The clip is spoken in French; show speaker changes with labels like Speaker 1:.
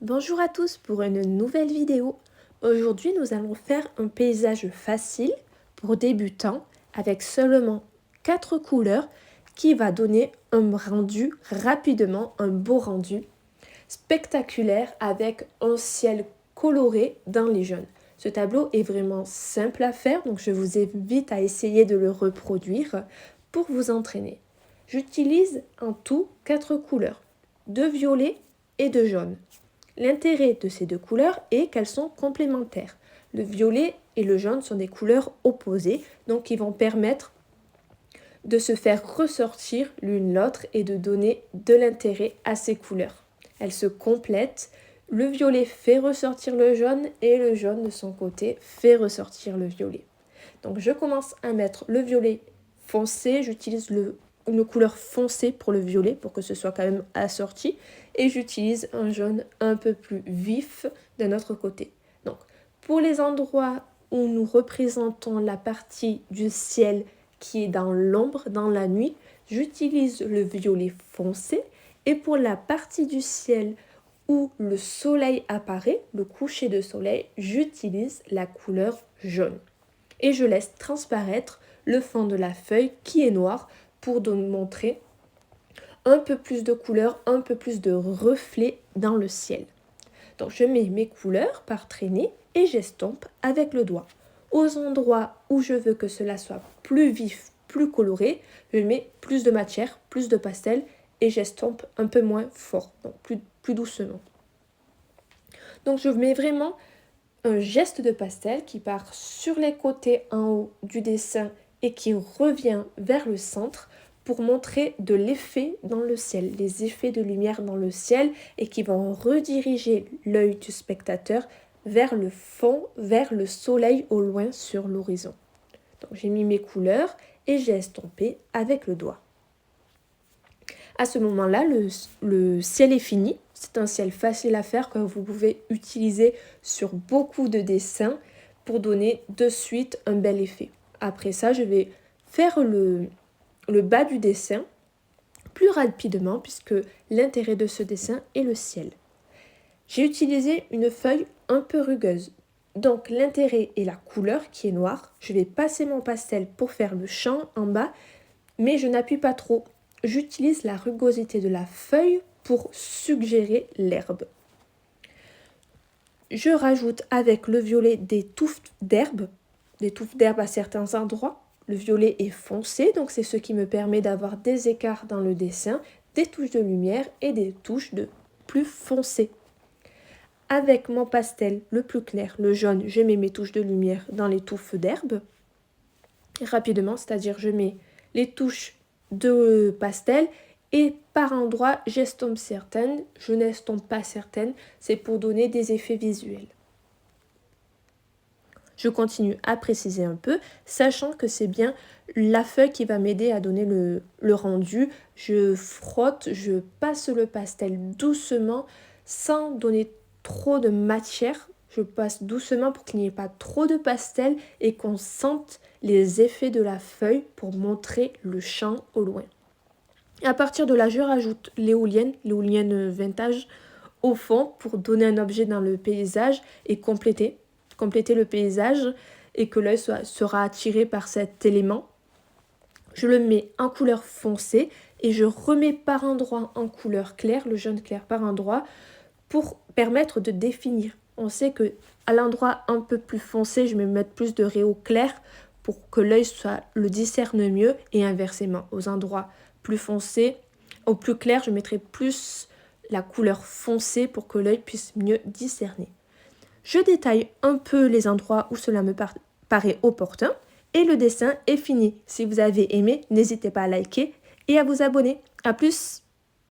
Speaker 1: Bonjour à tous pour une nouvelle vidéo. Aujourd'hui, nous allons faire un paysage facile pour débutants avec seulement 4 couleurs qui va donner un rendu rapidement, un beau rendu spectaculaire avec un ciel coloré dans les jaunes. Ce tableau est vraiment simple à faire, donc je vous invite à essayer de le reproduire pour vous entraîner. J'utilise en tout 4 couleurs, de violet et de jaune. L'intérêt de ces deux couleurs est qu'elles sont complémentaires. Le violet et le jaune sont des couleurs opposées, donc qui vont permettre de se faire ressortir l'une l'autre et de donner de l'intérêt à ces couleurs. Elles se complètent. Le violet fait ressortir le jaune et le jaune de son côté fait ressortir le violet. Donc je commence à mettre le violet foncé, j'utilise une couleur foncée pour le violet pour que ce soit quand même assorti et j'utilise un jaune un peu plus vif d'un autre côté. Donc pour les endroits où nous représentons la partie du ciel qui est dans l'ombre, dans la nuit, j'utilise le violet foncé et pour la partie du ciel où le soleil apparaît, le coucher de soleil, j'utilise la couleur jaune. Et je laisse transparaître le fond de la feuille qui est noir pour montrer un peu plus de couleurs, un peu plus de reflets dans le ciel. Donc je mets mes couleurs par traînée et j'estompe avec le doigt. Aux endroits où je veux que cela soit plus vif, plus coloré, je mets plus de matière, plus de pastel et j'estompe un peu moins fort, donc plus doucement. Donc je mets vraiment un geste de pastel qui part sur les côtés en haut du dessin et qui revient vers le centre pour montrer de l'effet dans le ciel, les effets de lumière dans le ciel et qui vont rediriger l'œil du spectateur vers le fond, vers le soleil au loin sur l'horizon. Donc j'ai mis mes couleurs et j'ai estompé avec le doigt. À ce moment-là, le ciel est fini. C'est un ciel facile à faire que vous pouvez utiliser sur beaucoup de dessins pour donner de suite un bel effet. Après ça, je vais faire le bas du dessin plus rapidement puisque l'intérêt de ce dessin est le ciel. J'ai utilisé une feuille un peu rugueuse. Donc l'intérêt est la couleur qui est noire. Je vais passer mon pastel pour faire le champ en bas, mais je n'appuie pas trop. J'utilise la rugosité de la feuille pour suggérer l'herbe. Je rajoute avec le violet des touffes d'herbe à certains endroits. Le violet est foncé, donc c'est ce qui me permet d'avoir des écarts dans le dessin, des touches de lumière et des touches de plus foncé. Avec mon pastel le plus clair, le jaune, je mets mes touches de lumière dans les touffes d'herbe. Rapidement, c'est-à-dire je mets les touches de pastel et par endroits j'estompe certaines, je n'estompe pas certaines, c'est pour donner des effets visuels. Je continue à préciser un peu, sachant que c'est bien la feuille qui va m'aider à donner le rendu. Je frotte, je passe le pastel doucement sans donner trop de matière. Je passe doucement pour qu'il n'y ait pas trop de pastel et qu'on sente les effets de la feuille pour montrer le champ au loin. À partir de là, je rajoute l'éolienne vintage au fond pour donner un objet dans le paysage et compléter le paysage et que l'œil sera attiré par cet élément. Je le mets en couleur foncée et je remets par endroit en couleur claire, le jaune clair par endroit, pour permettre de définir. On sait que à l'endroit un peu plus foncé, je vais mettre plus de rayons clairs pour que l'œil le discerne mieux et inversement. Aux endroits plus foncés, au plus clair, je mettrai plus la couleur foncée pour que l'œil puisse mieux discerner. Je détaille un peu les endroits où cela me paraît opportun et le dessin est fini. Si vous avez aimé, n'hésitez pas à liker et à vous abonner. À plus!